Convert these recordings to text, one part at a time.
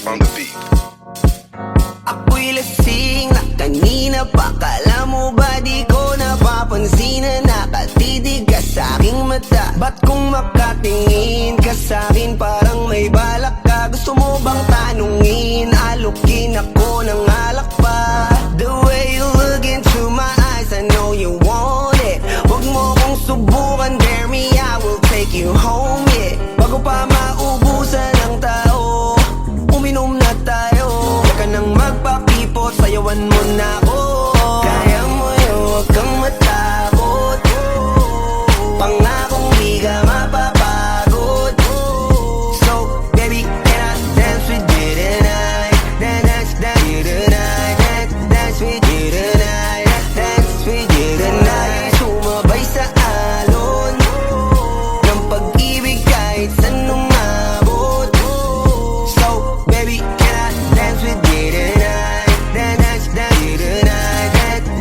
on the beat. Ako'y lasing na kanina pa. Kala mo ba di ko napapansin na nakatitig ka sa'king mata? Ba't kung makatingin ka sa'kin parang may balak ka? Gusto mo bang tanungin? Alukin ako ng alak pa. The way you look into my eyes, I know you want it. Huwag mo kong subukan, dare me, I will take you home, yeah. Bago pa maubusan ng tao, uminom na tayo. Huwag ka nang magpakipot, sayawan mo na ako. Kaya mo yun, huwag kang matakot. Pangakong di ka mapapagod. So, baby, can I dance with you tonight? Dance with you tonight. Dance with you tonight. Dance with you tonight. Sumabay sa alon ng pag-ibig kahit saan umabot. So, baby, can I dance with you tonight? Dance with you tonight.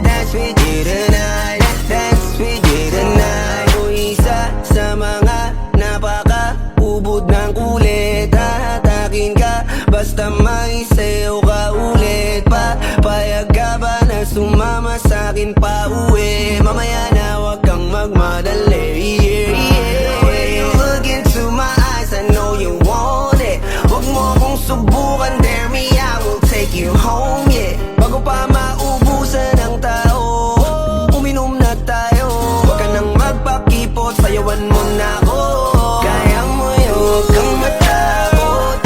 Dance with you tonight. Dance with you tonight. O isa sa mga napaka-ubod ng kulit. Hahatakin ka basta may sayo ka ulit. Papayag ka ba na sumama sa'kin pa uwi? Mamaya na wag kang magmadali, yeah, yeah. When you look into my eyes, I know you want it. Huwag mo kong subukan, dare me, I will take you home, yeah. Bago pa maubusan ng tao, uminom na tayo. Huwag ka nang magpakipot, sayawan mo na ako. Kaya mo yun, huwag kang matakot.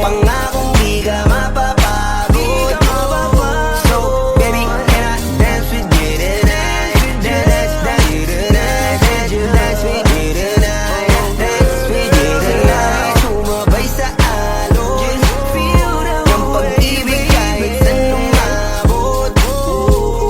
Pangakong di ka mapapagod. So, baby, can I dance with you tonight? Dance with you tonight. Dance with you tonight. Dance with you tonight. Sumabay sa alon ng pag-ibig kahit saan umabot.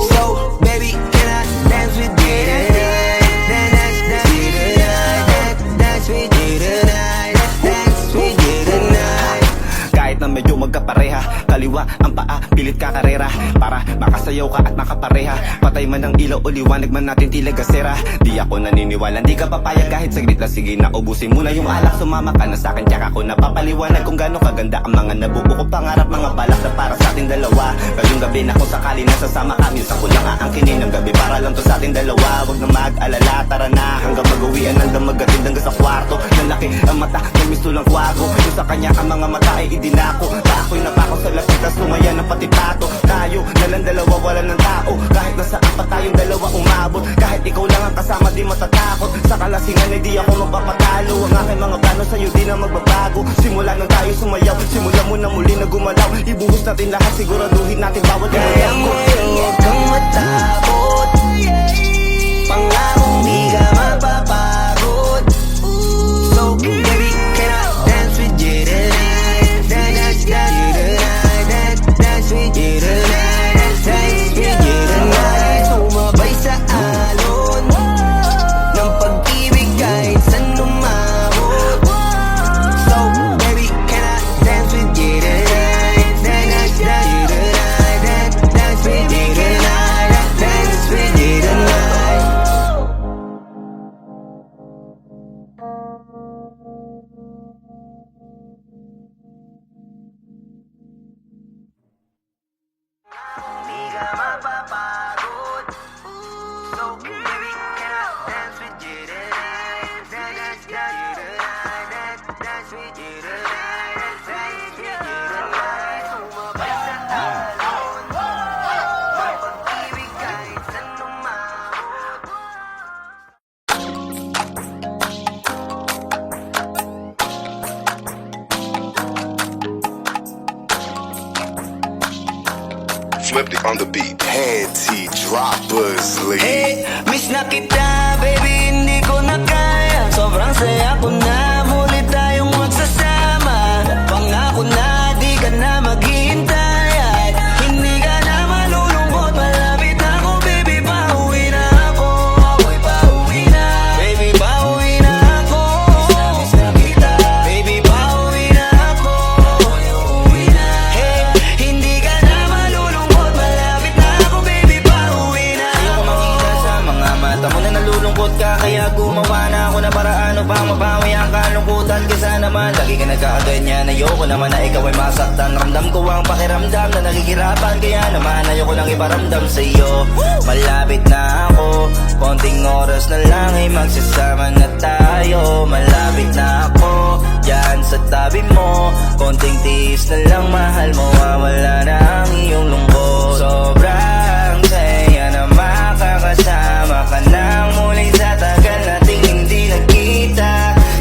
So, baby, can I dance with you tonight? Dance with you tonight. Dance with you tonight. Dance with you tonight. Kahit na medyo magkapareha, kaliwa ang paa, pilit ka karera para makasayaw ka at makapareha. Patay man ang ilaw o liwanag man natin tila gasera. Di ako naniniwala, di ka papayag kahit saglit na. Sige na, ubusin mo na yung alak, sumama ka na sa'kin. Tsaka ako napapaliwanag kung gano'ng kaganda ang mga nabuo ko pangarap, mga balak na para sa ating dalawa. Ngayong gabi na kung sakali nasasama kami, sa kulang aangkinin ng gabi para lang to sa ating dalawa. Huwag na mag-alala, tara na hanggang mag-uwian, hanggang maghatid hanggang sa kwarto. Nalaki ang mata, may misto lang kwago. Yung sa kanya ang mga mata ay idinako. Ako'y napako sa lapit, tas tumaya ng pati pato. Tayo nalang dalawa, wala ng tao. Kahit nasaan pa tayong dalawa umabot. Kahit ikaw lang ang kasama, di matatakot. Sa kalasingan ay di ako magpapatalo. Ang aking mga plano sa'yo di na magbabago. Simula nang tayo sumayaw, simula mo na muli na gumalaw. Ibuhos natin lahat, siguraduhin natin bawat Kaya mo yun, huwag kang matakot. Pangakong di ka mapapagod. So, baby, can I dance with you tonight? Dance with you tonight. Dance with you tonight. Dance with you tonight. Sumabay sa alon ng pag-ibig kahit saan umabot. So, baby, can I dance with you tonight? Dance with you tonight. Dance with you tonight. Dance with you tonight. Di ka mapapagod. So, baby, can I dance with you tonight? Dance with you tonight. Dance with you tonight. Dance with you tonight. Sumabay sa alon ng pag-ibig kahit saan umabot. Flipped it on the beat. Panty droppers, lead. Hey, miss na kita, baby, hindi ko na kaya. Sobrang saya ko na, muli tayong magsasama. Pangako na, di ka na maghihintay. At hindi ka na malulungkot, malapit na ako, baby, pauwi na ako. Ako'y pauwi na, baby, pauwi na ako. Miss na kita, baby, pauwi na ako. Ako'y uuwi na. Hey, hindi ka na malulungkot, malapit na ako, baby, pauwi na ako. makita sa mga mata mo na nalulungkot ka, kaya gumawa na ako na paraan upang mabawi ang ayoko naman na ikaw ay masaktan. Ramdam ko ang pakiramdam na nakikirapan, kaya naman ayoko lang iparamdam sa'yo. Malapit na ako, konting oras na lang ay magsasama na tayo. Malapit na ako, dyan sa tabi mo, konting tiis na lang mahal mo, wala na ang iyong lungkot. Sobrang saya na makakasama ka nang muli sa tagal nating hindi nagkita.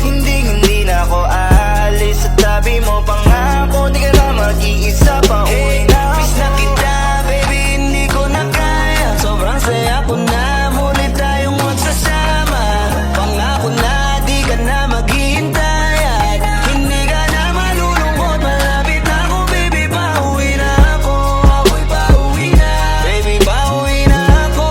Hindi na ako aalis sa tabi mo, pangako di ka na mag-iisa pa uwi na ako. Miss na kita baby, hindi ko na kaya. Sobrang saya ko na muli tayong magsasama. Pangako na di ka na maghihintay at hindi ka na malulungkot. Malapit na ako baby, pauwi na ako. Ako'y pauwi na. Baby, pauwi na ako.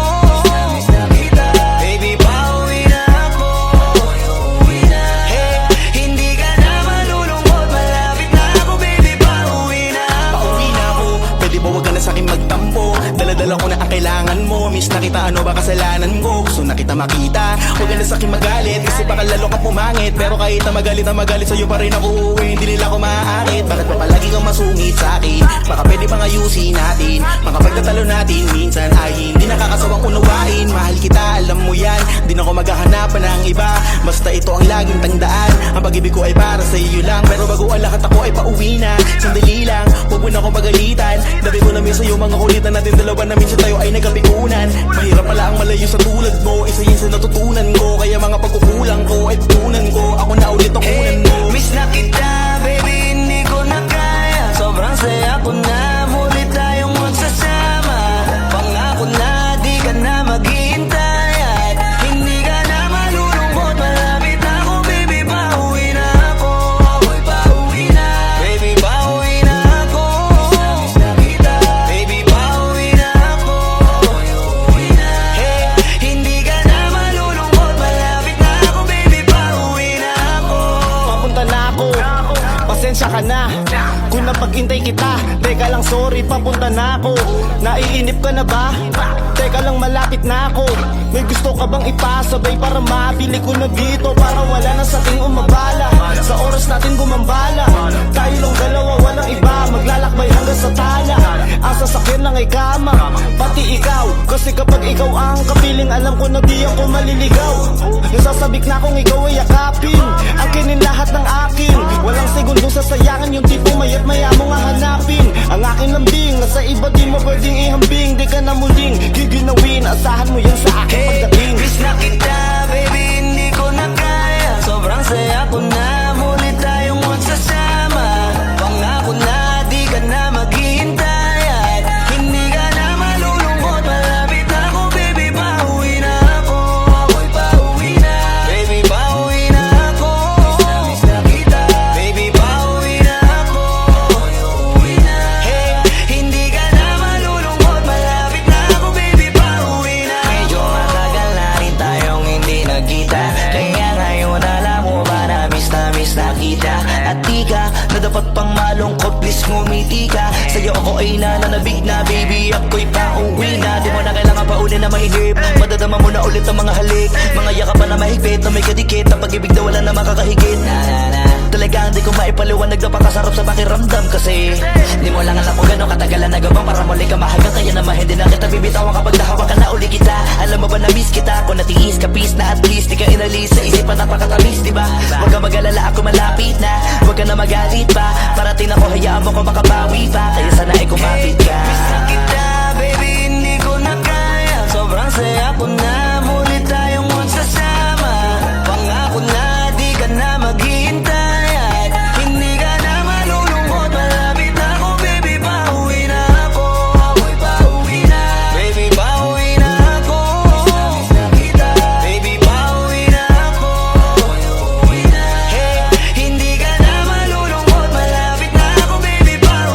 Miss na kita. Baby, pauwi na ako. Ako'y uuwi na. Hey, hindi ka na malulungkot. Malapit na ako baby, pauwi na ako. Pauwi na ako, pwede ba wag ka na sa'kin magtampo? Dala-dala ko na ang kailangan mo. Miss na kita, ano ba kasalanan ko? Gusto na kita makita, wag ka na sa'kin magalit. Kasi baka lalo ka pumangit, pero kahit na magalit sa'yo pa rin ako uuwi. Hindi nila ako maaakit. Bakit pa palagi kang masungit sa'kin? Baka pwede pang ayusin natin. Mga pagtatalo natin minsan ay hindi nakakasawang unawain. Mahal kita, alam mo yan, di na ako maghahanapan ng iba. Basta ito ang laging tandaan, ang pag-ibig ko ay para sa iyo lang. Pero bago ang lahat ako ay pauwi na. Sandali lang, huwag mo na akong pagalitan. Dabi ko na miss sa'yo mga kulitan natin dalawa na minsan tayo ay nagkapikunan. Mahirap pala ang malayo sa tulad mo, isa yun sa natutunan ko. Kaya mga pagkukulang ko ay tutunan ko, ako na ulit ang unan mo. Miss na kita baby, hindi ko na kaya. Sobrang saya ko na muli tayong magsasama. Pangako na di ka na maghihintay at hindi ka na malulungkot. Malapit na ako baby, pauwi na ako. Ako'y pauwi na. Baby, pauwi na ako. Miss na kita. Baby, pauwi na ako. Ako'y uuwi na. Hey, hindi ka na malulungkot. Malapit na ako baby, pauwi na ako. Papunta na ako, pasensya ka na kung napag-intay kita. Teka lang, sorry, papunta na ako. Naiinip ka na ba? Teka lang, malapit na ako. May gusto ka bang ipasabay para mabili ko na dito? Para wala na sa ating umabala, sa oras natin gumambala. Tayo lang dalawa, walang iba, maglalakbay hanggang sa tala. Ang sasakyan lang ay kama, pati ikaw. Kasi kapag ikaw ang kapiling, alam ko na di ako maliligaw. Nasasabik na kung ikaw ay yakapin, akinin lahat ng akin. Walang segundong sasayangan, yung tipo mayat maya mo nga hanapin. Ang aking lambing, nasa iba di mo pwedeng ihambing. Di ka na muling giginawin, asahan mo yan sa akin pagdating. Miss na kita baby, hindi ko na kaya. Sobrang saya ko na muli tayong magsasama. Pangako na di ka na maghihintay at hindi ka na malulungkot. Malapit na ako baby, pauwi na ako. Ako'y pauwi na. Baby, pauwi na ako. Miss na kita. Baby, pauwi na ako. Ako'y uuwi na. Hey, hindi ka na malulungkot. Malapit na ako baby, pauwi na ako. Medyo matagal na rin tayong hindi nagkita, kaya ngayon alam mo ba na miss na kita. At di ka na dapat pang malungkot, please ngumiti ka. Sa'yo ako ay nananabig na baby, ako'y pauwi na. Di mo na kailangan pa uli na mainip, madadama mo na ulit ang mga halik. Mga yakapan na mahigpit na may kadikit, ang pag-ibig na wala na makakahigit. Talagang di ko maipaliwanag na pakasarap sa pakiramdam. Kasi di mo lang alam kung gano'ng katagalan na gabang para muli ka mahagang. Kaya naman hindi na kita bibitawan kapag nahawa ka na uli kita. Alam mo ba na miss kita, kung natiis ka peace na at least di ka inalis sa isipan, napakatamis diba? Huwag ka mag-alala, ako malapit na. Huwag ka na magalit pa, parating ako, hayaan mo ko makabawi pa. Kaya sana ay kumapit ka. Miss na kita baby, hindi ko na kaya. Sobrang saya ko na muli tayong magsasama. Pangako na di ka na maghihintay at hindi ka na malulungkot. Malapit na ako baby, pauwi na ako. Ako'y pauwi na. Baby, pauwi na ako. Miss na kita. Baby, pauwi na ako. Ako'y uuwi na. Hey, hindi ka na malulungkot. Malapit na ako baby, pauwi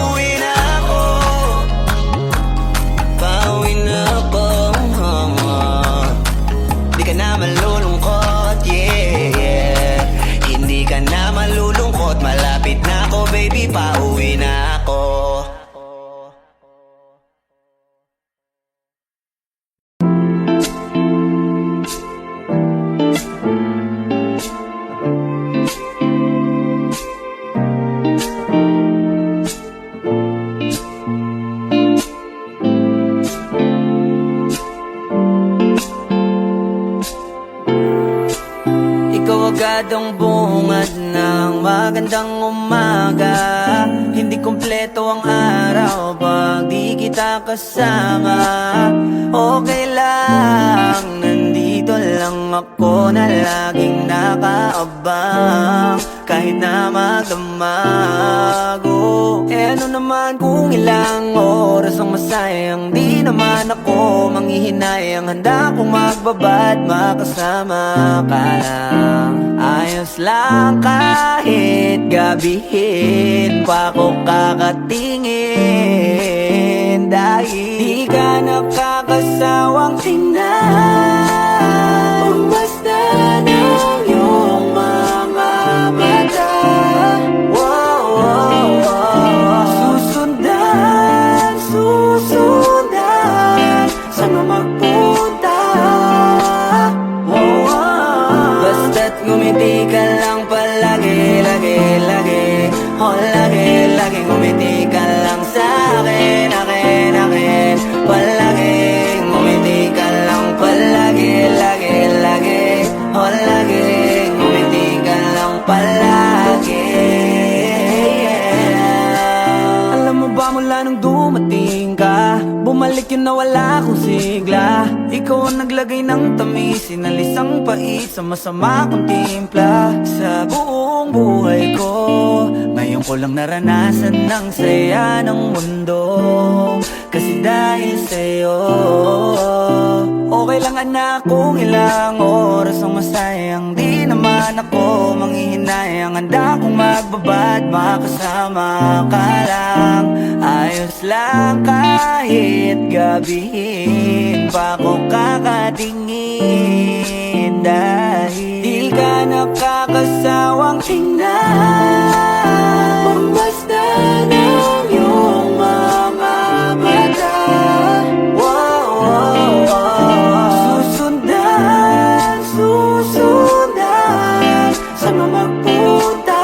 Eto ang araw pag di kita kasama. Okay lang, nandito lang ako na laging nakaabang. Kahit na magdamago, ano naman kung ilang oras ang masayang. Di naman ako manghihinayang, handa kong magbabad makasama ka lang. Ayos lang kahit gabihin pa ko kakatingin. Dahil di ka nakakasawang tingnan, basta ng iyong mga mata. Wow, wow, wow. Susundan, susundan, saan mo magpunta? Wow, wow. Basta't ngumiti ka lang palagi, lagi, lagi. Oh, lagi, lagi ngumiti ka lang sa'kin, akin, akin. Palagi, ngumiti ka lang palagi, lagi, lagi. Oh, lagi, ngumiti ka lang palagi, yeah. Alam mo ba mula nung dumating ka, bumalik yun na wala akong sigla. Ikaw ang naglagay ng tamis, sinalis ang pait sa masama kong timpla. Sa buong buhay ko, ngayon ko lang naranasan ng saya ng mundo. Kasi dahil sa'yo, okay lang anak kung ilang oras ang masayang. Di naman ako manghihinayang, handa kong magbabad makasama ka lang. Ayos lang kahit gabihin pa ko kakatingin. Dahil di ka nakakasawang tingnan, basta ng iyong mga mata. Wow, wow, wow. Susundan, susundan, saan mo magpunta?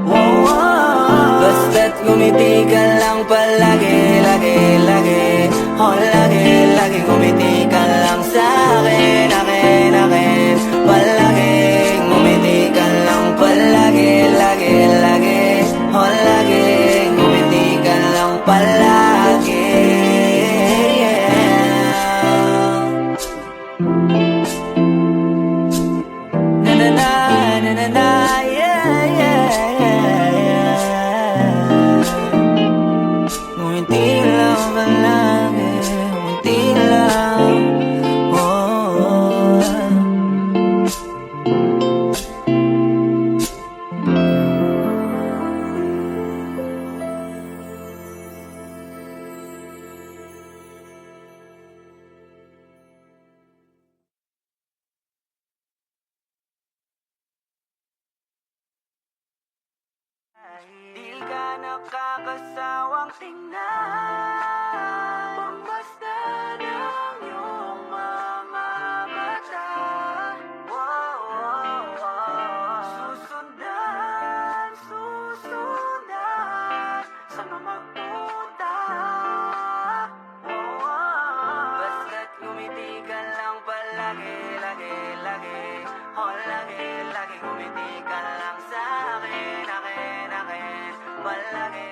Wow, wow. Basta't ngumiti ka lang palagi, lagi, lagi. Oh, lagi, lagi ngumiti ka lang sa'kin, akin, akin. Palagi, ngumiti ka lang palagi, lagi, lagi. Oh, lagi, ngumiti ka lang palagi, yeah. Na na na, na na na, yeah, yeah, yeah, yeah. Ngumiti lang palagi, ngumiti lang, oh. Di ka nakakasawang tingnan, basta ng iyong mga mata. Wow, wow, wow. Susundan, susundan, saan mo magpunta? Wow, wow. Basta't ngumiti ka lang palagi, lagi, lagi. Oh, lagi, lagi ngumiti ka lang sa'kin, akin, akin. Palagi.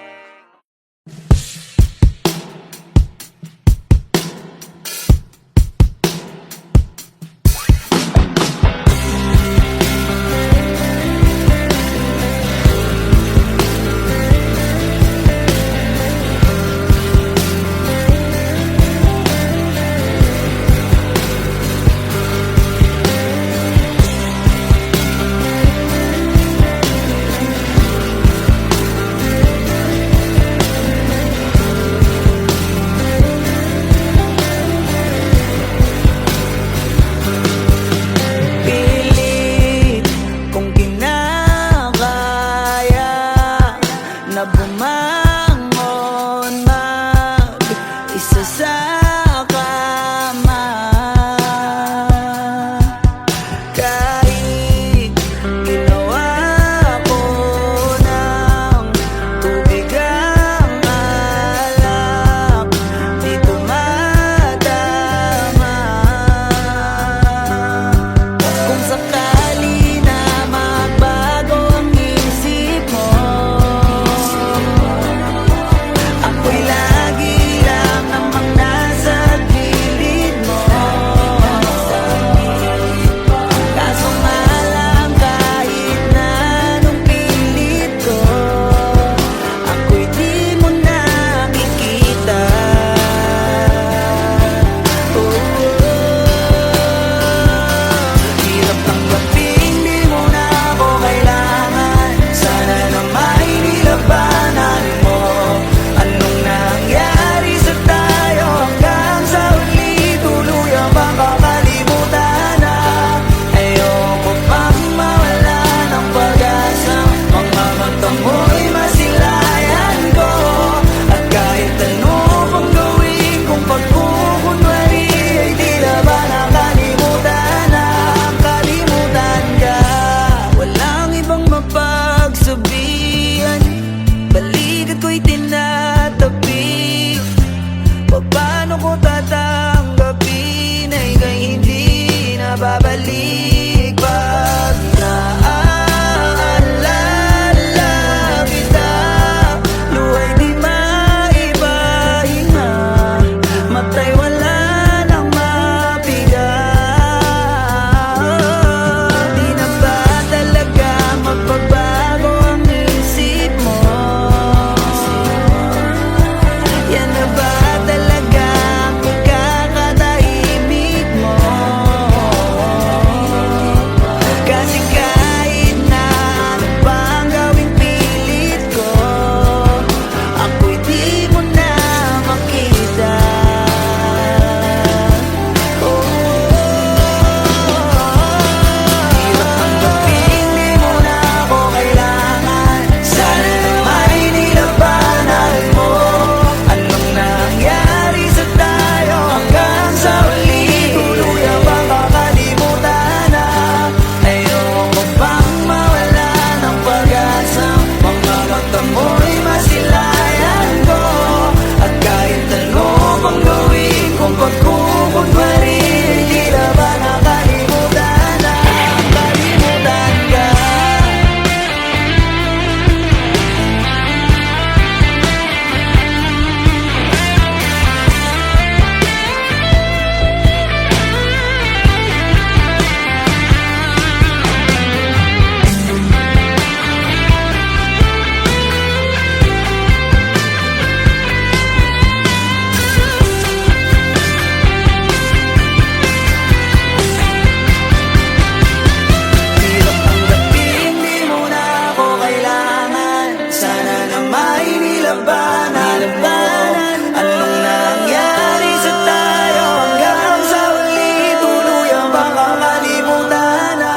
nilabanan Anong nangyari sa tayo hanggang sa huli Tuluyang baka kalimutan na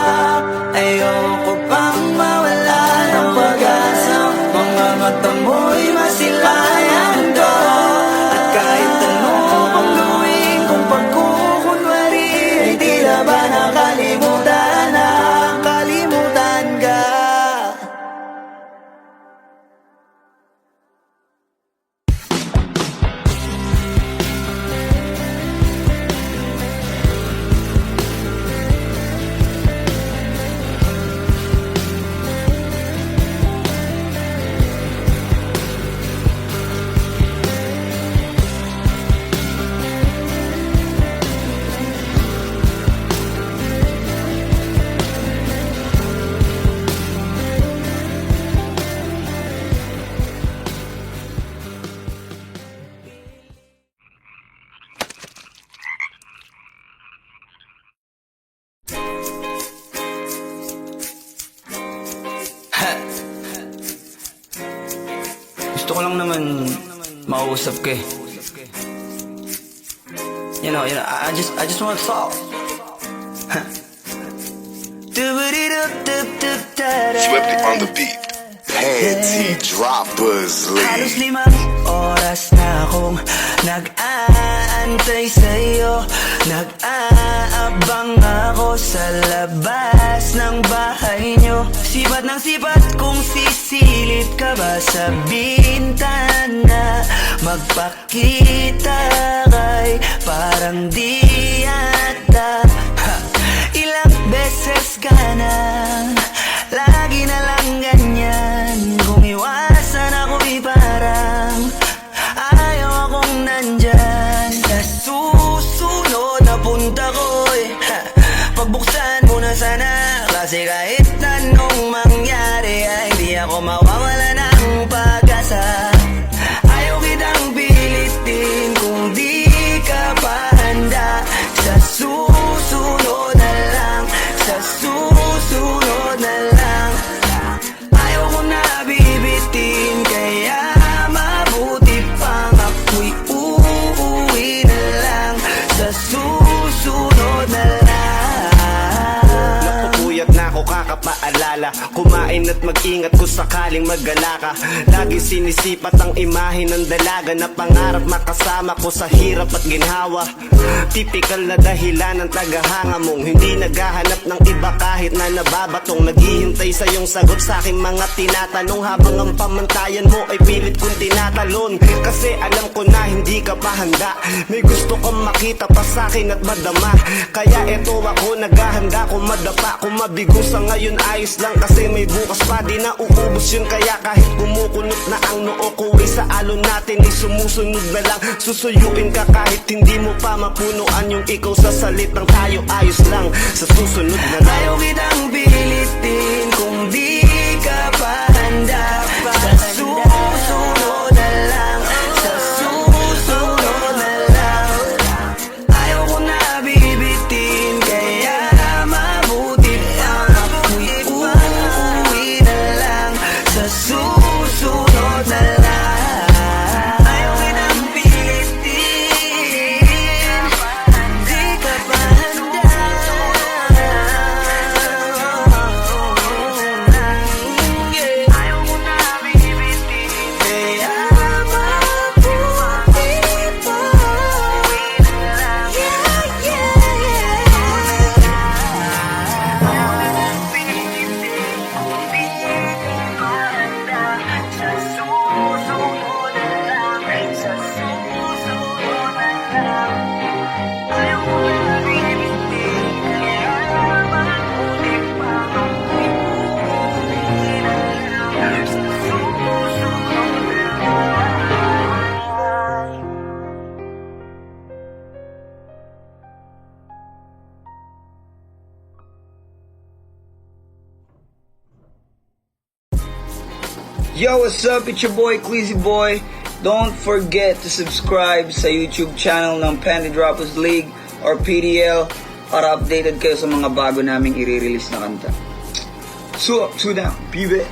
Ayoko pang mawala ng pag-asa Mga mata mo'y masilayan ko At kahit ano pang gawin kung pagkukunwari Ay tila ba nakalimutan na Kalimutan ka Gusto ko lang naman makausap ka eh. You know, I just want to talk. Swifty on the beat. Panty droppers Halos lead. 5 oras na akong nag-aantay sa'yo Nag-aabang ako sa labas ng bahay nyo Sipat ng sipat kung sisilip ka ba sa bintana Magpakita kay parang di yata Ilang beses ka na Lagi na lang ganyan Kung iwasan ako'y parang Ayaw akong nandyan Sa susunod na punta ko'y Pagbuksan mo na sana Kasi kahit anong mangyari Ay di ako mawawala ng pag-asa Ayaw kitang pilitin Kung di ka pa handa Sa susunod na lang Sa susunod na lang Ayaw ko na bibitin Kaya mabuti pang ako'y uuwi na lang Sa susunod na lang Napupuyat na ako kakapaalala Kumain at mag-ingat kung sakaling magala ka Lagi sinisipat ang imahe ng dalaga Na pangarap makasama ko sa hirap at ginhawa Tipikal na dahilan ng tagahanga mong Hindi naghahanap ng iba kahit na nababatong Naghihintay sa iyong sagot sa aking mga tinatanong Habang ang pamantayan mo ay pilit kong tinatalon Kasi alam ko na hindi ka pa handa May gusto kang makita pa sa akin at madama Kaya eto ako naghahanda kung madapa Kung mabigo sa ngayon ayos lang Kasi may bukas pa di na uubos yun Kaya kahit kumukunot na ang noo ko ay sa alon natin ay sumusunod na lang Susuyuin ka kahit hindi mo pa mapunuan Yung ikaw sa salitang tayo ayos lang Sa susunod na lang Ayaw kitang pilitin Kung di ka pa handa Sa susunod na lang Sa susunod na lang Ayaw ko na bibitin Kaya mabuti pang ako'y uuwi na lang Sa susunod na lang Ayaw kitang pilitin Di ka pa handa Ayaw ko na bibitin Kaya mabuti pa Yo, what's up? It's your boy, Queasy Boy. Don't forget to subscribe sa YouTube channel ng Panty Droppers League or PDL para updated kayo sa mga bago naming i-release na kanta. So up, so down, baby.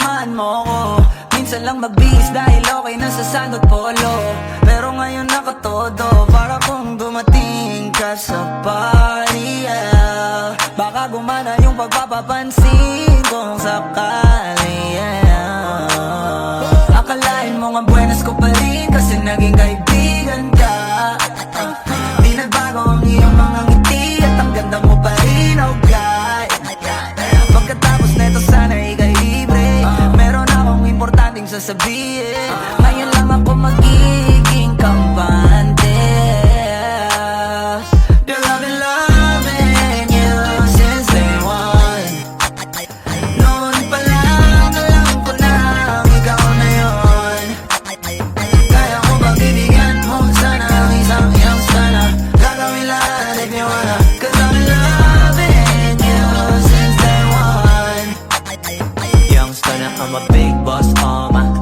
samahan mo ko. Minsan lang magbihis dahil okay na sa sandot polo. Pero ngayon nakatodo, para kung dumating ka sa party, yeah. Baka gumana yung pagpapapansin kung sakali, yeah. Akalain mo nga buenas ko pa rin kasi naging kaibigan ka. Di nagbago ang iyong mga ngiti at ang ganda mo pa rin, oh God. Pagkatapos neto sana ikay libre, meron akong importanteng sasabihin. Ngayon lang ako magiging kampante. They're loving you since day one. Noon pa lang alam ko na ikaw na yun. Kaya ko bang bibigyan mo sana ang isang iyong sana. Gagawin lahat if you wanna, 'cause I'm loving you since day one. Youngster na I'm a big boss,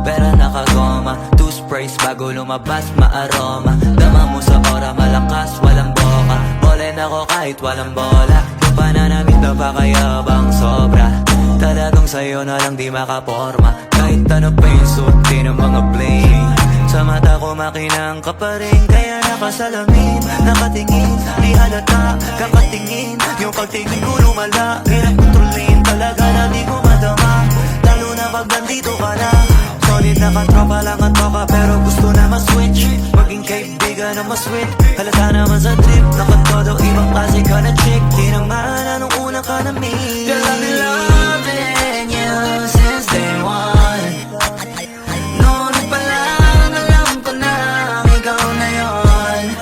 pera nakagoma. Two sprays bago lumabas, maaroma. Dama mo sa ora, malakas, walang boka. Bolen ako kahit walang bola. Yung pananamit na pakayabang sobra. Talagang sa'yo na lang di makaporma. Kahit ano pa yung suotin ng mga bling. Sa mata ko makinang ka pa rin, kaya nakasalamin, nakatingin, di halata, kakatingin. Yung pagtingin ko lumala, hirap kontrolin, talaga na di ko madama. Lalo na pag nandito ka na. Solid na katropa lang ang toka, pero gusto na ma-switch. Maging kaibigan na ma-sweet, halata naman sa trip. Nakatodo, ibang klase ka na chick. Di naman anong una ka na meet. They're loving you since day one. Noon pa lang alam ko na ikaw na yun.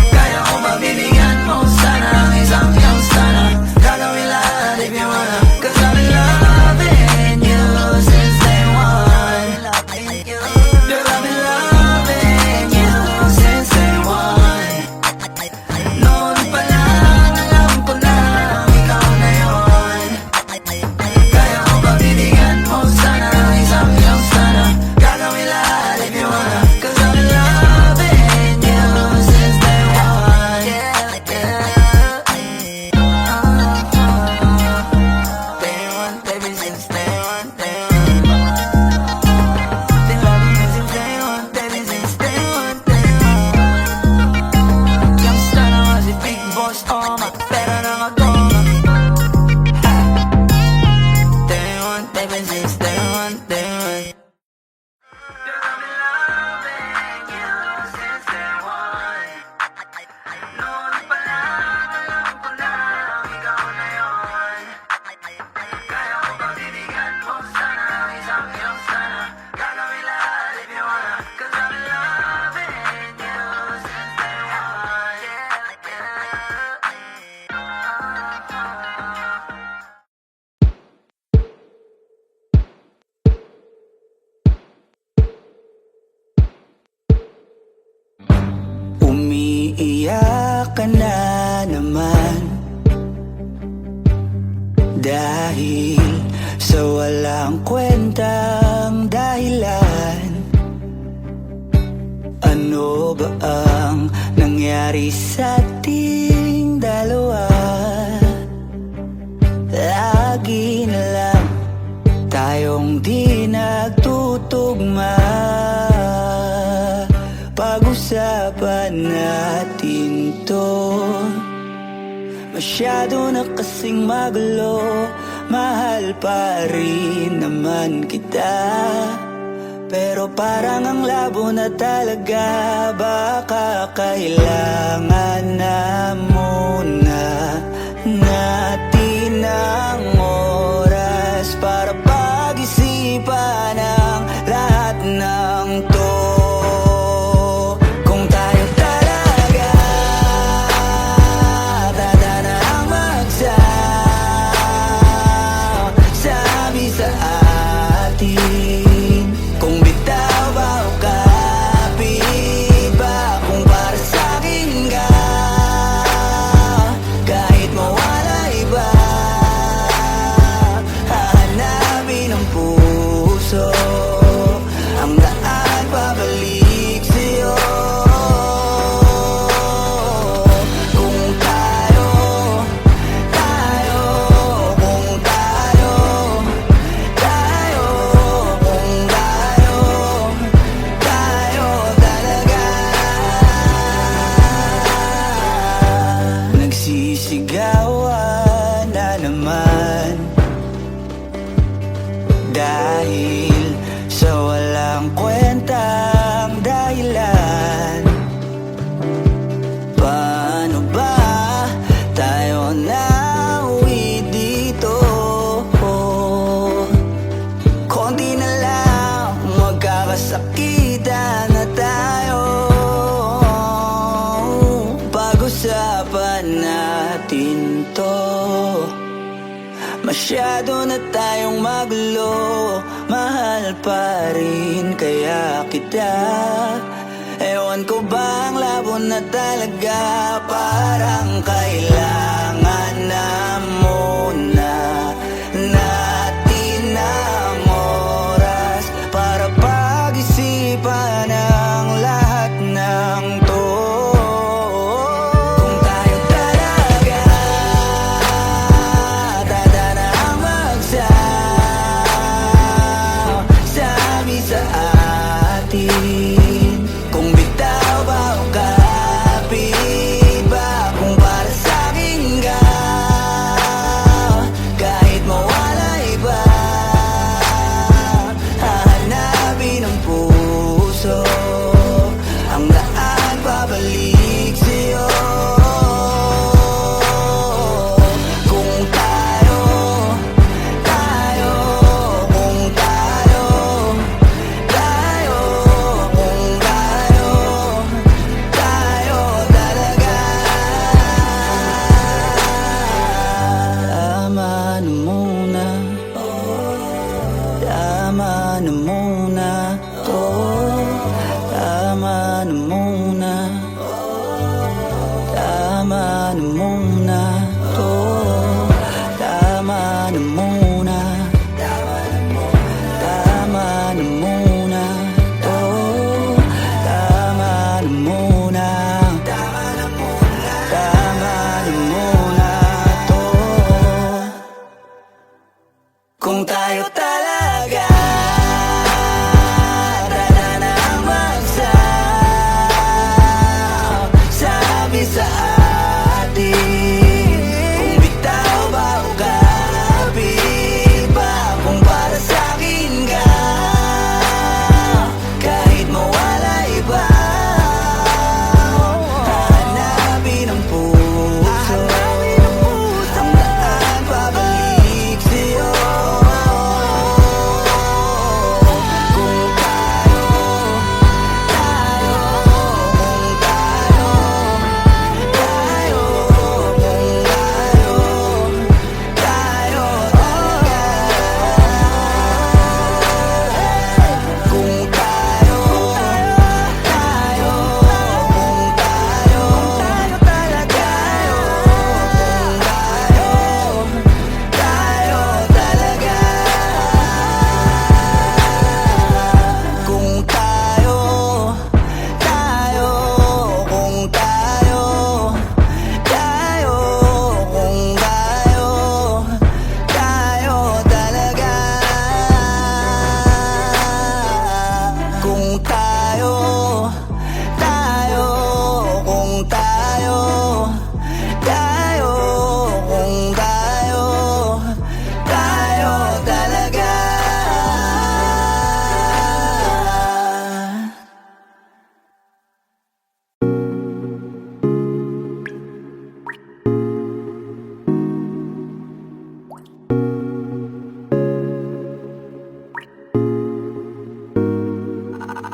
Kaya ko ba bibigyan mo sana ang isang iyong sana. Gagawin lahat if you wanna, 'cause I'm loving you since day one. They're loving you since day one. Noon pa lang alam ko na ikaw na yun. Kaya ko ba bibigyan mo sana ang isang iyong sana. Gagawin lahat if you wanna, 'cause I'm loving you since day one. Day one, baby, since day one, day one. Been loving you since day one, baby, since day one, day one. Youngster na nga si Big Boss, pera na nga goma. Day one, baby, since day one, day one. Umiiyak ka na naman dahil sa walang kwentang dahilan. Ano ba ang nangyari sa ating dalawa? Lagi na lang tayong di nagtutugma. Pag-usapan natin to. Masyado na kasing magulo, mahal pa rin naman kita. Pero parang ang labo na talaga, baka kailangan na muna natin ang oras para pag-isipan ang lahat ng to. dahil sa walang kwentang dahilan. Paano ba tayo nauwi dito? Konti na lang, magkakasakitan na tayo. Pag-usapan natin to. Masyado na tayong magulo, mahal pa rin kaya kita. Ewan ko bang labo na talaga, parang kailangan na muna natin ang oras para pag-isipan ang lahat ng to. Kung tayo talaga tatanang magsasabi sa atin, kung bitaw ba o kapit ba, kung para sa'kin ka, kahit mawala iba, hahanapin ang puso ang daan pabalik sa'yo. Kung tayo, kung tayo, kung tayo talaga. Tama na muna, tama na muna to. Tama na muna, tama na muna to. Tama na muna, tama na muna to. Tama na muna, tama na muna to. Kung tayo talaga tatanang magsasabi sa atin, kung bitaw ba o kapit ba, kung para sa'kin ka, kahit mawala iba, hahanapin ang puso ang daan pabalik sa'yo. Kung tayo, kung tayo, tayo talaga. Kung tayo, kung tayo talaga. Tayo talaga. Kung tayo, kung tayo, tayo talaga. Kung tayo, kung tayo, kung tayo talaga.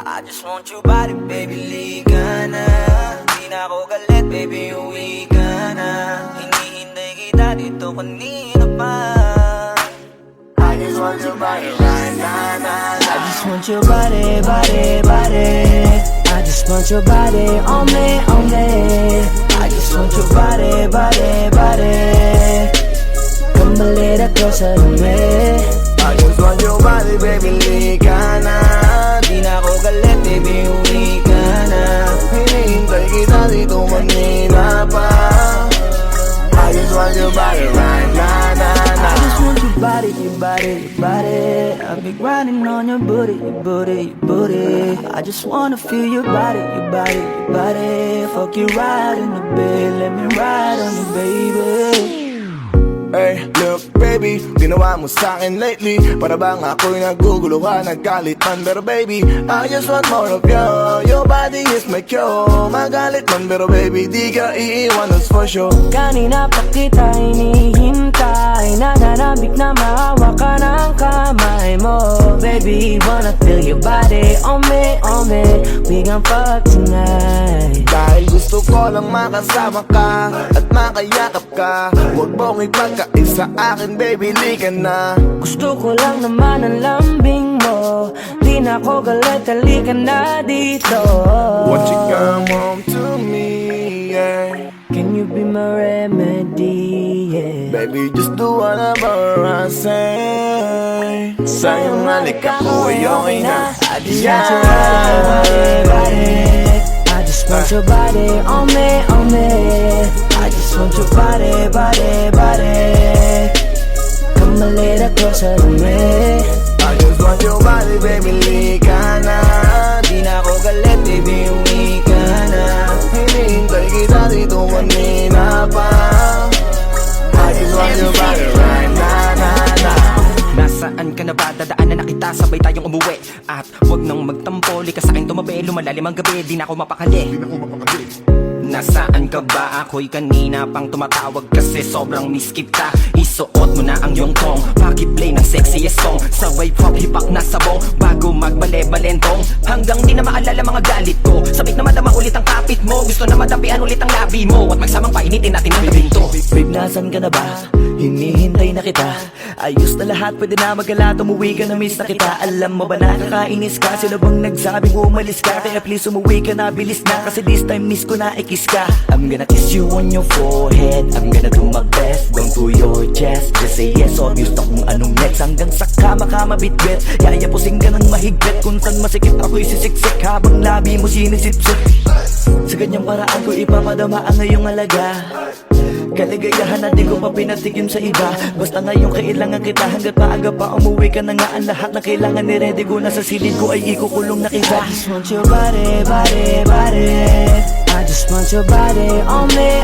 I just want your body, baby, liga na. Di na ako galit, baby, uwi ka na. Hinihintay kita dito kanina pa. I just want your body right now. I just want your body, body, body. I just want your body on me, on me. I just want your body, body, body. Come a little closer to me. I just want your body, baby, liga na. Di na ako galit, baby, uwi ka na. Hinihintay kita dito kanina pa. I just want your body right now, I just want your body, your body, your body. I've been grinding on your booty, your booty, your booty. I just wanna feel your body, your body, your body. Fuck you right in the bed, let me ride on you, baby. Hey, look baby, ginawa mo sa'kin lately Para bang ako'y naguguluhan, naggalit man Pero baby, I just want more of you. Your body is my cure. Magalit man pero baby, di ka iiwan, that's for sure. Kanina pa kita hinihintay, nananabik na maawa ka ng kamay mo. Baby, wanna feel your body on me, we gon' fuck tonight. Dahil gusto ko lang makasama ka at makayakap ka. Huwag mong ipagkaisa akin baby, lika na. Gusto ko lang naman ang lambing mo, di na ako galit, halika na dito. Won't you come home to me, yeah. Can you be my remedy, yeah. Baby, just do whatever I say. Sa'yong halik ako ay okay na. I just want your body. I just want your body on me. I just want your body. Come a little closer to me. I just want your body, baby, lika na. Di na ako galit, baby, uwi ka na. Hinihintay kita dito kanina pa. I just want your body right na. Nasaan ka na ba? Dadaanan na kita, sabay tayong umuwi. At wag nang magtampo, lika sa'kin tumabi. Lumalalim ang gabi, di na ako mapakali. Nasaan ka ba? Ako'y kanina pang tumatawag kasi sobrang miss kita. Isuot mo na ang iyong tong, pakiplay ng sexiest song. Sabay pop hipak na sabong, bago magbale-balentong. Hanggang di na maalala mga galit ko. Sabik na madama ulit ang kapit mo. Gusto na madampian ulit ang labi mo. At magsamang painitin natin ang gabing to. Babe, nasan ka na ba? Hinihintay na kita. Ayos na lahat, pwede na magala. Umuwi ka na, miss na kita. Alam mo ba nakakainis ka? Sino bang nagsabing umalis ka? Kaya please umuwi ka na, bilis na. Kasi this time miss ko na ikis ka. I'm gonna kiss you on your forehead. I'm gonna do my best, down to your chest. Just say yes, obvious na kung anong next. Hanggang sa kama ka mabitbit. Yayapusing ka ng mahigpit. Kung saan masikip ako'y sisiksik, habang labi mo sinisipsip. Sa ganyang paraan ko ipapadama ang ngayong alaga. Kaligayahan na di ko pa pinatigim sa iba. Basta ngayon kailangan kita. Hanggat maaga pa umuwi ka na nga. Ang lahat na kailangan ni-ready ko na sa silid ko ay ikukulong na kita. I just want your body. I just want your body on me.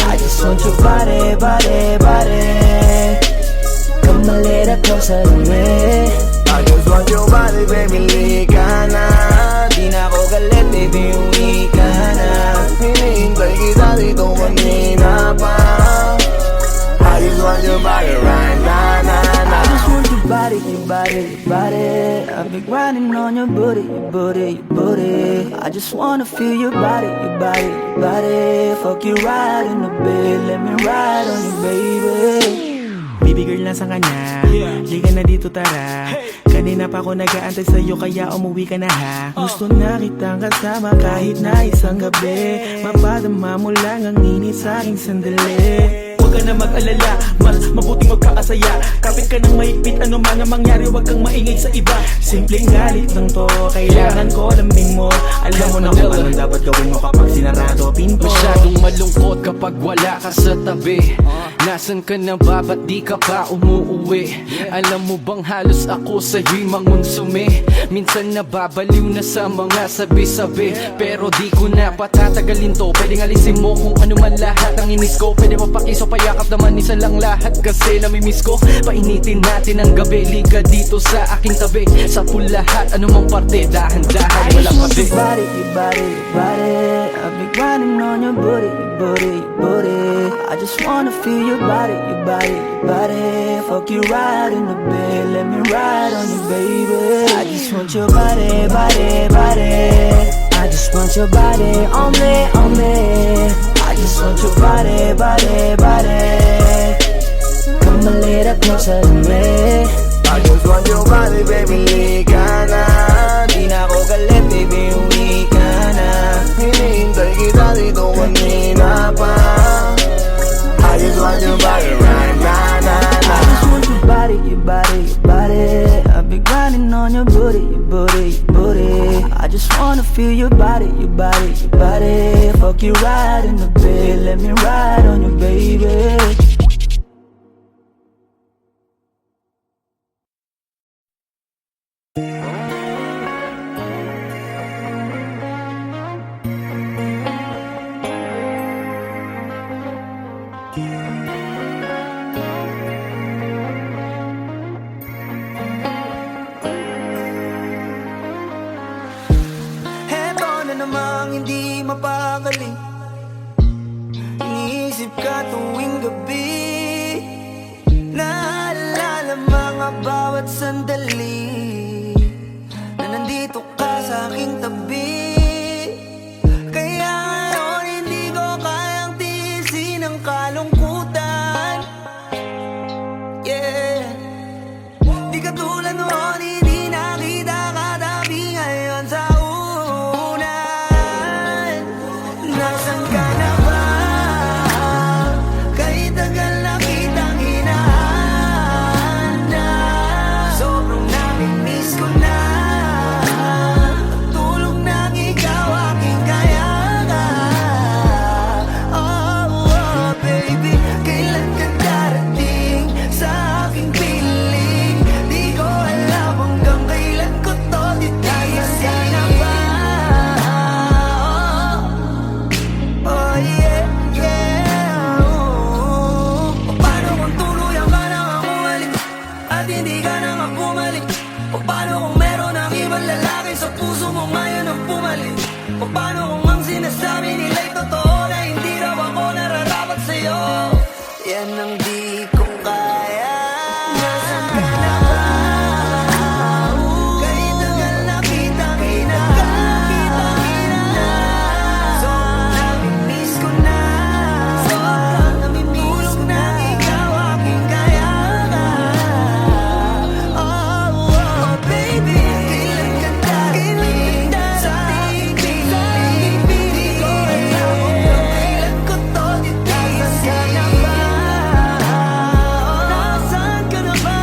I just want your body. Come a little closer to me. I just want your body, baby, lika na. Di na ako galit, baby, uwi ka na. Hinihintay kita dito kanina pa. I just want your body right na. I just want your body. I've been grinding on your booty. I just wanna feel your body. Fuck you right in the bed, let me ride on you, baby. Baby girl, nasa ka na? Liga na dito, tara. Kanina pa ako nag-aantay sa'yo, kaya umuwi ka na ha. Gusto na kitang kasama kahit na isang gabi. Mapadama mo lang ang init sa'king sandali. Huwag ka na mag-alala, mas mabuting magkakasaya. Kapit ka ng mahigpit, ano man ang mangyari, huwag kang maingay sa iba. Simpleng galit lang to, kailangan ko lambing mo. Alam mo na kung anong dapat gawin mo kapag sinarado pinto. Masyadong malungkot kapag wala ka sa tabi. Nasaan ka na ba? Ba't di ka pa umuuwi? Alam mo bang halos ako sa'yo'y mangonsume? Minsan nababaliw na sa mga sabi-sabi, pero di ko na patatagalin to. Pwedeng alisin mo kung ano man lahat ang inis ko. Pwede mapakiso, payakap naman isa lang lahat. Kasi namimiss ko, painitin natin ang gabi. Liga dito sa aking tabi, sa pool lahat, anumang parte, dahan-dahan, walang kabi. Your body. I've been grinding on your booty. I just wanna feel your body. Fuck you right in the bed, let me ride on you, baby. I just want your body. I just want your body on me. I just want your body. Come a little closer to me. I just want your body, baby, lika na. Di na ako galit, baby, uwi ka na. Hinihintay kita dito kanina pa. I just want your body right na. I just want your body. I've been grinding on your booty. I just wanna feel your body. Fuck you right in the bed, let me ride on you, baby. hindi mapagaling. Iniisip ka tuwing gabi, naalala mga bawat sandali na nandito ka sa aking tabi. Kaya ngayon hindi ko kayang tiisin ang kalungkutan. Yeah, di katulad noon, hindi nakita katabi ngayon sa unan. Nasaan ka na ba? Kahit tagal na kitang hinahanap, sobrang nami-miss ko na. Tulog nang ikaw aking kayahan. Oh, oh, baby, kailan ka darating sa aking piling? Di ko alam hanggang kailan ko to titiisin. Na ba? Oh yeah, yeah. Paano kung tuluyan ka na nga umalis at hindi ka na nga bumalik? O paano kung meron ang ibang lalaki sa puso mo ngayon ang pumalit? O paano kung ang sinasabi nila'y totoo na hindi raw ako nararapat sa'yo? Yan ang di ko kaya. Nasaan ka na ba? Kahit tagal na kitang hinahanap, sobrang nami-miss ko na. Sobrang nami-miss ko na. Ikaw aking kayahan. Oh, oh, baby, kailan ka darating sa aking piling? Di ko alam hanggang kailan ko to titiisin. Na ba? Nasaan ka na ba?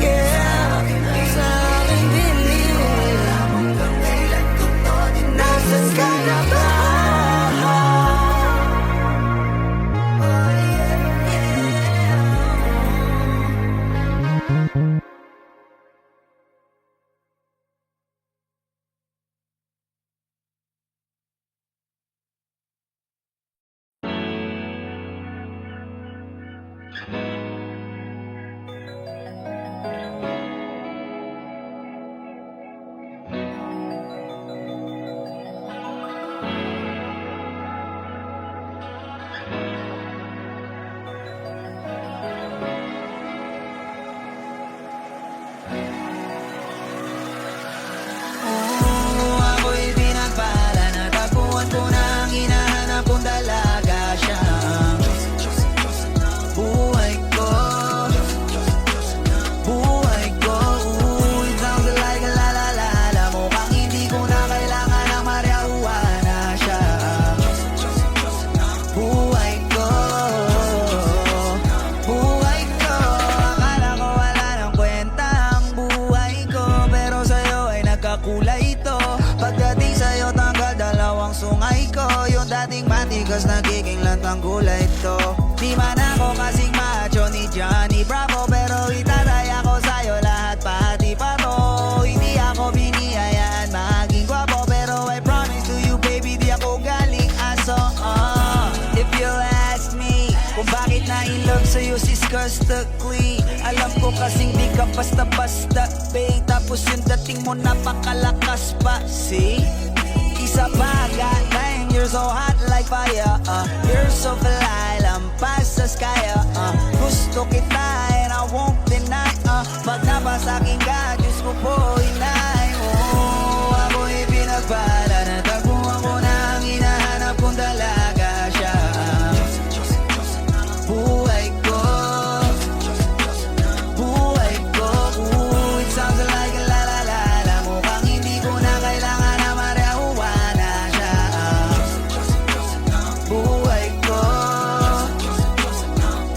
Yeah, sa aking piling. Hanggang kailan ko to titiisin. Nasaan ka na ba? Oh yeah, Oh, ako'y pinagpala, natagpuan ko na ang hinahanap kong dalaga siya. Buhay ko, buhay ko. Ooh, it sounds like a la-la-la-la. Mukhang hindi ko na kailangan ng marijuana siya. Buhay ko, buhay ko. Akala ko wala ng kwenta ang buhay ko, pero sa'yo ay nagkakulay ito. Pagdating sa'yo tanggal dalawang sungay ko. Yung dating matigas nagiging lantang kulay ito. Di man ako kasing macho ni Johnny Bravo, pero itatay ako sa'yo lahat pati pa to. Hindi ako biniyayaan maging gwapo, pero I promise to you baby di ako galing aso. If you ask me kung bakit na in love sa'yo sis clean, alam ko kasing di ka basta-basta babe. Tapos yung dating mo napakalakas pa. See? Isa pa got 9 years so hot like fire. You're so fly, lampas sa sky. Gusto kita and I won't deny. Pag napasa'kin ka, Diyos ko po inay. Oh, ako'y pinagpala, natagpuan ko na ang hinahanap kong dalaga siya. Buhay ko, buhay ko. Ooh, it sounds like a la-la-la-la. Mukhang hindi ko na kailangan na marijuana siya. Buhay ko,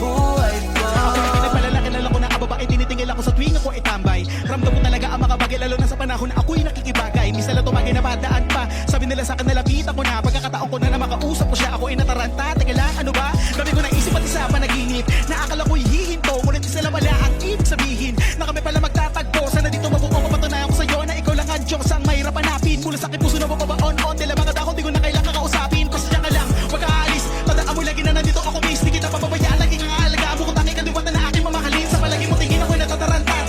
buhay ko. Ako'y pinagpalala, kilala ko na kababae, tinitingil ako sa tuwing ako itambay. Ramdam ko talaga ang mga bagay, lalo na sa panahon na ako'y nakikibagay. Minsan lang tumagay na padaan pa, sabi nila sa akin nalapitan ko na. Pagkakataon ko na makausap ko siya, ako'y nataranta. Teka lang, ano ba? Dami ko naisip pati sa panaginip, na akala ko'y hihinto, ngunit isa lang wala ang ibig sabihin na kami pala magtatagpo. Sana dito mabuo mapatunayan ko sa'yo na ikaw lang ang Diyos ang mahirap hanapin. Mula sa aking puso na mababaon-on, nila mga dahon di ko na kailangan kakausapin. Pasensya ka lang, wag ka aalis, tandaan mo lagi na nandito ako miss. Di kita papabayaan, laging ang aalagaan mo kung tanging kaliwatan na aking mamahalin. Sa palagi mo tingin ako'y natataranta.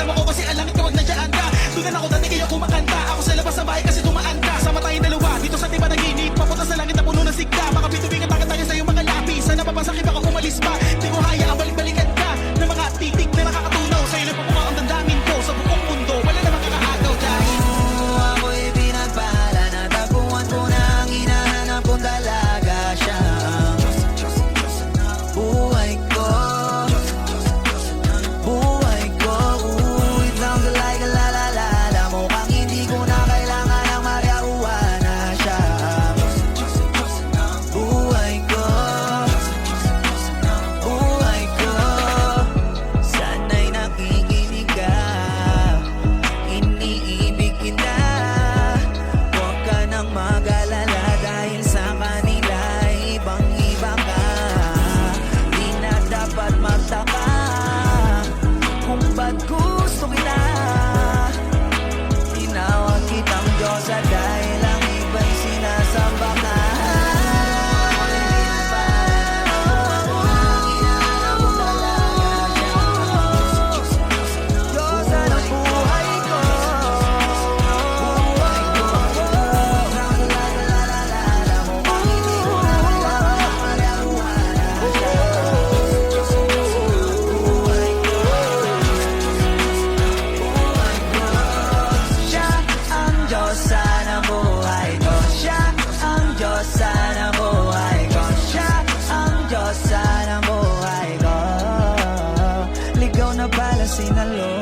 sinalo.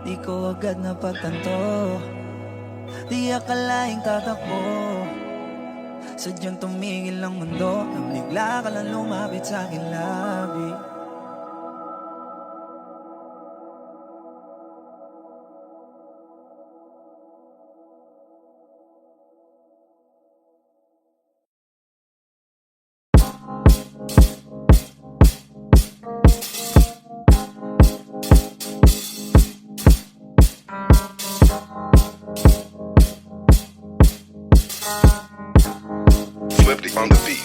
Di ko agad napagtanto, di akalaing tatakbo. Sadyang tumigil ang mundo nang bigla ka lang lumapit sa akin, labi. Swifty on the beat.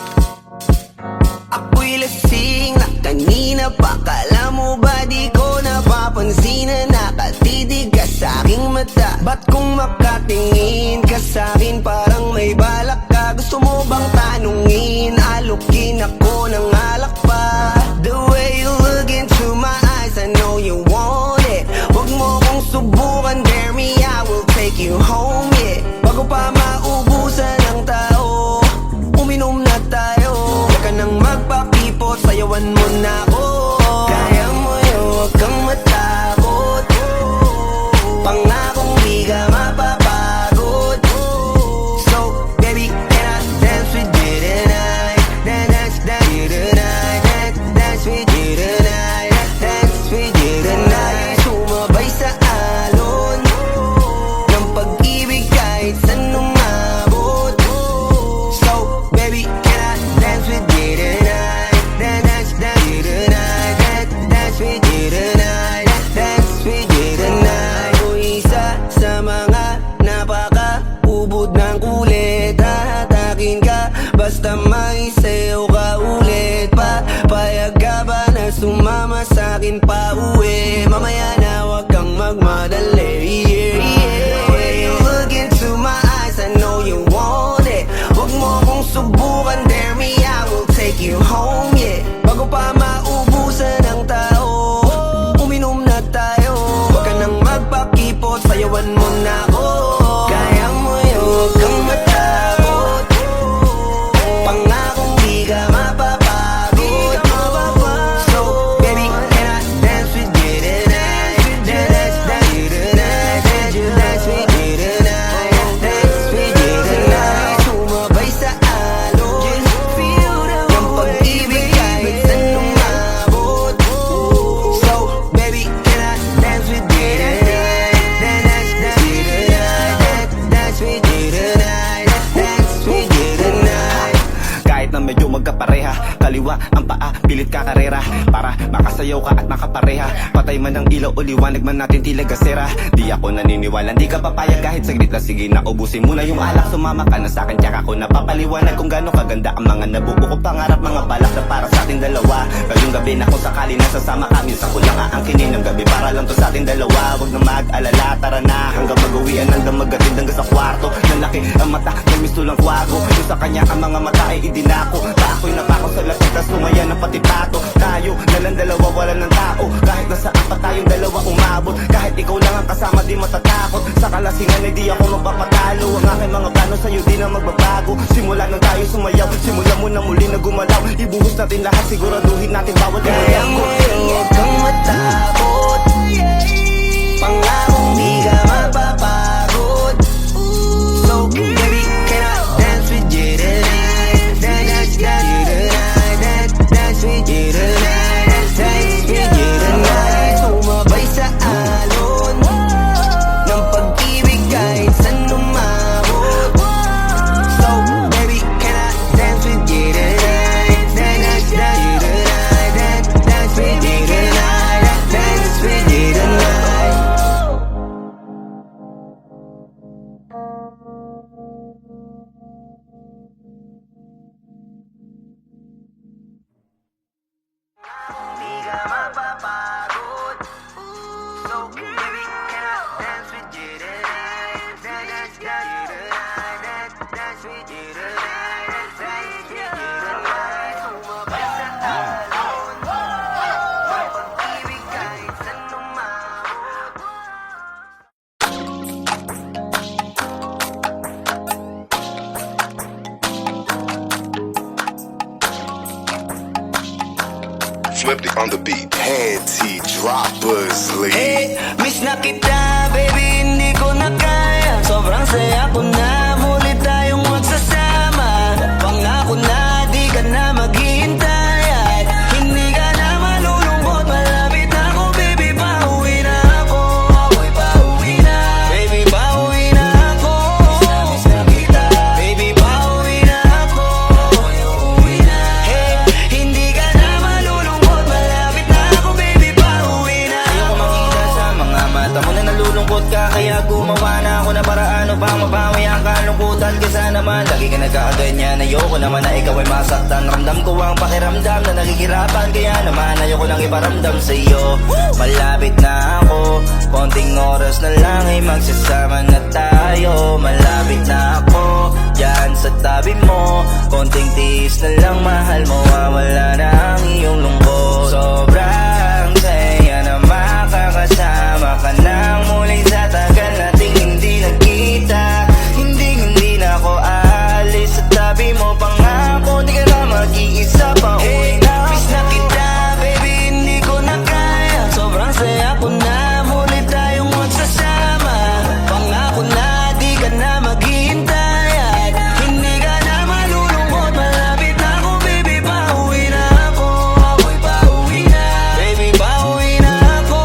Ako'y lasing na kanina pa. Kala mo ba di ko napapansin na nakatidig ka sa aking mata? Ba't kung makatingin ka sa'kin parang may balak ka? Gusto mo bang tanungin? Alukin ako ng alak pa. The way you look into my eyes, I know you want it. Huwag mo kong subukan, dare me, I will take you home, yeah. Bago pa maubusan ng tao, uminom na tayo. Huwag ka nang magpakipot, sayawan mo na ako. Kaya mo yun, huwag kang matakot. Pangakong di ka mapapagod. So, baby, can I dance with you tonight? Dance with you tonight. Dance with you tonight. Dance with you tonight. Sumabay sa alon ng pag-ibig kahit saan umabot. So, baby, can I dance with you tonight? Dance with you tonight. Dance with you tonight. Dance with you tonight. O isa sa mga napaka-ubod ng kulit. Hahatakin ka basta may sayo ka ulit. Papayag ka ba na sumama sa'kin pa uwi? Mamaya na wag kang magmadali, yeah, yeah. When you look into my eyes, I know you want it. Huwag mo kong subukan, dare me, I will take you home, yeah. Bago pa maubusan ng tao, uminom na tayo. Huwag ka nang magpakipot, sayawan mo na ako. Kaya mo yun, huwag kang matakot. Pangakong di ka mapapagod. So, baby, can I dance with you tonight? Dance with you tonight. Dance with you tonight. Dance with you tonight. Sumabay sa alon ng pag-ibig kahit saan umabot. So, baby, can I dance with you tonight? Dance with you tonight. Dance with you tonight. Dance with you tonight. Kahit na medyo magkapareha, kaliwa ang paa, pilit ka karera. Para makasayaw ka at makapareha. Patay man ang ilaw o liwanag man natin tila gasera. Di ako naniniwala, di ka papayag kahit saglit na. Sige na, ubusin mo na yung alak. Sumama ka na sa'kin, tsaka ko napapaliwanag kung gano'ng kaganda ang mga nabuo ko pangarap. Mga balak na para sa ating dalawa. Ngayong gabi na kung sakali nasasama ka, minsan ko lang aangkinin ng gabi para lang to sa ating dalawa. Huwag na mag-alala, tara na hanggang mag-uwian, hanggang magatid hanggang sa kwarto. Nalaki ang mata, may misto lang kwago. Yung sa kanya ang mga mata ay idinako. Tako'y napako sa lapit, tas tumaya ng pati pato. Tayo, nalang dalawa, wala ng tao. Kahit nasaan pa tayong dalawa umabot. Kahit ikaw lang ang kasama, di matatakot. Sa kalasingan ay di ako magpapatalo. Ang aking mga plano sa'yo di na magbabago. Simula nang tayo sumayaw, simula mo na muli na gumalaw. Ibuhos natin lahat, siguraduhin natin bawat Kaya mo yun, huwag kang matakot. Pangakong di ka mapapagod. So, baby, can I dance with you tonight? Dance with you tonight. Dance with you tonight. Dance with you tonight. Sumabay sa alon ng pag-ibig kahit saan umabot. So, baby, can I dance with you tonight? Dance with you tonight. Dance with you tonight. Dance with you tonight. Swifty on the beat. Panty droppers league. Hey, miss na kita, baby, hindi ko na kaya. Sobrang saya ko na, muli tayong magsasama. Pangako na, di ka na maghihintay. At hindi ka na malulungkot, malapit na ako, baby, pauwi na ako. Ako'y pauwi na, baby, pauwi na ako. Miss na kita, baby, pauwi na ako. Ako'y uuwi na. Hey, hindi ka na malulungkot, malapit na ako, baby, pauwi na ako. Ayoko makita sa mga mata mo na nalulungkot ka, kaya gumawa na ako na paraan upang mabawi ang kalungkutan. Kesa naman lagi ka nagkakaganyan. Ayoko naman na ikaw ay masaktan. Ramdam ko ang pakiramdam na nakikirapan, kaya naman ayoko lang iparamdam sa iyo. Malapit na ako, konting oras na lang ay magsasama na tayo. Malapit na ako, dyan sa tabi mo. Konting tiis na lang, mahal mo, wala na ang iyong lungkot. Sobrang saya na makakasama ka nang muli sa tagal nating hindi nagkita. Hindi na ako aalis sa tabi mo. Pangako, di ka na mag-iisa pa. Hey, miss na kita, baby, hindi ko na kaya. Sobrang saya ko na, muli tayong magsasama. Pangako na, di ka na maghihintay. At hindi ka na malulungkot, malapit na ako, baby, pauwi na ako. Ako'y pauwi na, baby, pauwi na ako.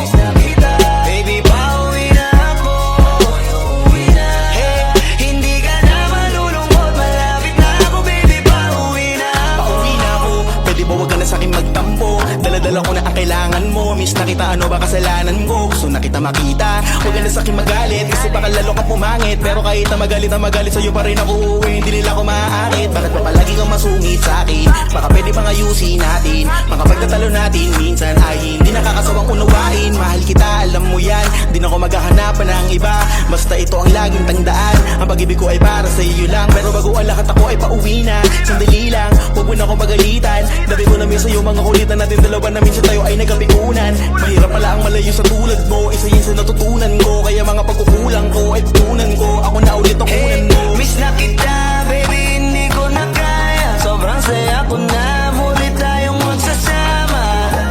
Miss na kita, baby, pauwi na ako. Ako'y uuwi na. Hey, hindi ka na malulungkot, malapit na ako, baby, pauwi na ako. Pauwi na ako, pwede ba wag ka na sa'kin magtampo? Dala-dala ko na ang kailangan mo. Miss na kita, ano ba kasalanan ko? Gusto na kita makita, wag ka na sa'kin magalit. Kasi baka lalo ka pumangit. Pero kahit na magalit sa'yo pa rin ako uuwi. Hindi nila ako maaakit. Bakit pa palagi kang masungit sa'kin? Baka pwede pang ayusin natin. Mga pagtatalo natin minsan ay hindi nakakasawang unawain. Mahal kita, alam mo yan. Di na ako maghahanapan ng iba. Basta ito ang laging tandaan. Ang pag-ibig ko ay para sa iyo lang. Pero bago ang lahat ako ay pauwi na. Sandali lang, huwag mo na akong pagalitan. Dabi ko na min sa'yo mga kulitan natin dalawa na minsan tayo ay nagkapikunan. Mahirap pala ang malayo sa tulad mo. Isa yun sa natutunan ko. Kaya mga pagkukulang ko ay tutunan ko. Ako na ulit ang unan mo. Miss na kita, baby, hindi ko na kaya. Sobrang saya ko na, muli tayong magsasama.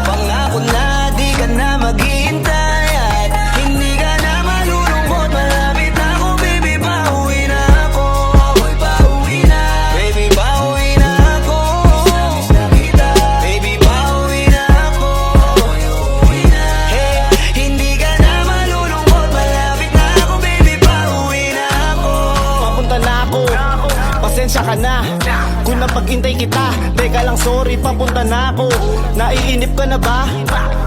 Pangako na, di ka na maghihintay. At hindi ka na malulungkot, malapit na ako, baby, pauwi na ako. Ako'y pauwi na, baby, pauwi na ako. Miss na kita, baby, pauwi na ako. Ako'y uuwi na. Hey, hindi ka na malulungkot, malapit na ako, baby, pauwi na ako. Papunta na ako, pasensya ka na kung napag-intay kita. Teka lang, sorry, papunta na ako. Naiinip ka na ba?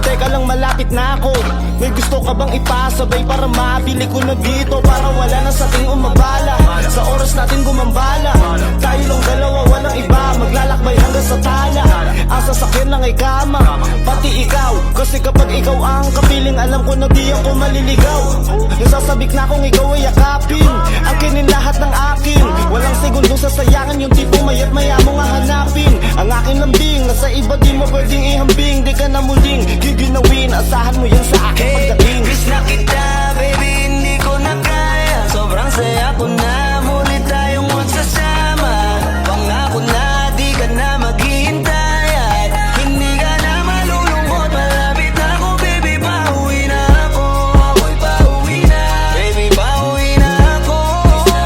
Teka lang, malapit na ako. May gusto ka bang ipasabay para mabili ko na dito? Para wala na sa ating umabala, sa oras natin gumambala. Tayo lang dalawa, walang iba, maglalakbay hanggang sa tala. Ang sasakyan lang ay kama, pati ikaw. Kasi kapag ikaw ang kapiling, alam ko na di ako maliligaw. Nasasabik na kung ikaw ay yakapin, akinin lahat ng akin. Walang segundong sasayangan, yung tipo mayat maya mo nga hanapin. Ang aking lambing, nasa iba di mo pwedeng ihambing. Di ka na muling giginawin, asahan mo yan sa akin pagdating. Miss na kita, baby, hindi ko na kaya. Sobrang saya ko na, muli tayong magsasama. Pangako na, di ka na maghihintay. At hindi ka na malulungkot, malapit na ako, baby, pauwi na ako. Ako'y pauwi na, baby, pauwi na ako.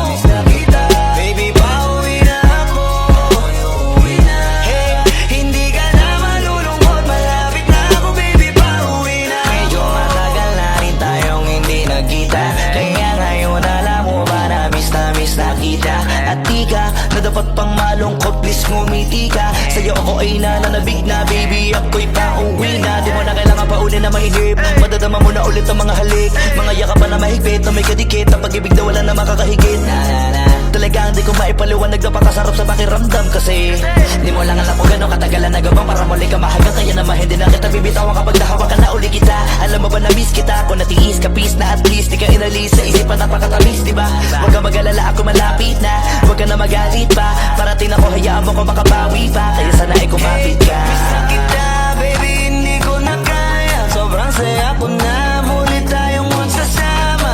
Miss na kita, baby, pauwi na ako. Ako'y uuwi na. Hey, hindi ka na malulungkot, malapit na ako, baby, pauwi na ako. Medyo matagal na rin tayong hindi nagkita, kaya ngayon alam mo ba na miss na kita. At di ka na dapat pang malungkot, please ngumiti ka. Sa'yo ako ay nananabig na, baby, ako'y pauwi na. Di mo na kailangan pa uli na mainip, madadama mo na ulit ang mga halik. Mga yakapan na mahigpit, na may kadikit. Ang pag-ibig na wala na makakahigit. Talagang di ko maipaliwanag, napakasarap sa pakiramdam. Kasi di mo lang alam kung gano'ng katagalan na gawang para muli ka mahagang. Kaya naman hindi na kita bibitawan kapag nahawa ka na uli kita. Alam mo ba na miss kita, kung natiis ka, peace na at least. Di ka inalis sa isipan, napakatamis, diba? Huwag ka mag-alala, ako malapit na. Huwag ka na magalit pa, parating ako, hayaan mo ko makabawi pa. Kaya sana ay kumapit ka. Miss na kita, baby, hindi ko na kaya. Sobrang saya ko na, muli tayong magsasama.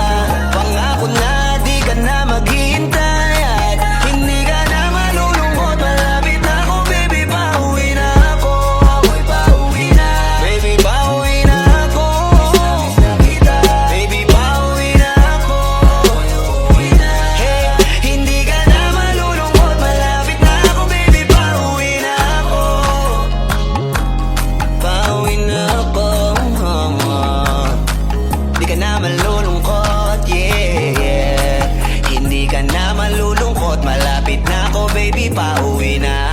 Pangako na, di ka na maghihintay. At hindi ka na malulungkot, malapit na ako, baby, pauwi na ako. Ako'y pauwi malulungkot. Malapit na ako baby, pauwi na